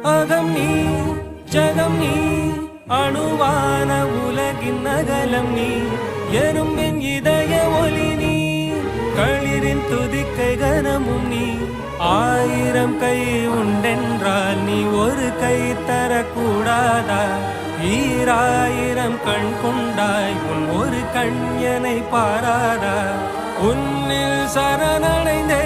அகம் நீ ஜகம் நீ அணுவான உலகின் அகலம் நீ எறும்பின் இதய ஒளி நீ களிரின் துதிக்கை கனமும் நீ ஆயிரம் கை உண்டென்றால் நீ ஒரு கை தரக்கூடாதா ஈராயிரம் கண் கொண்டாய் உன் ஒரு கண் என்னை பாராதா உன்னில் சரணடைந்தே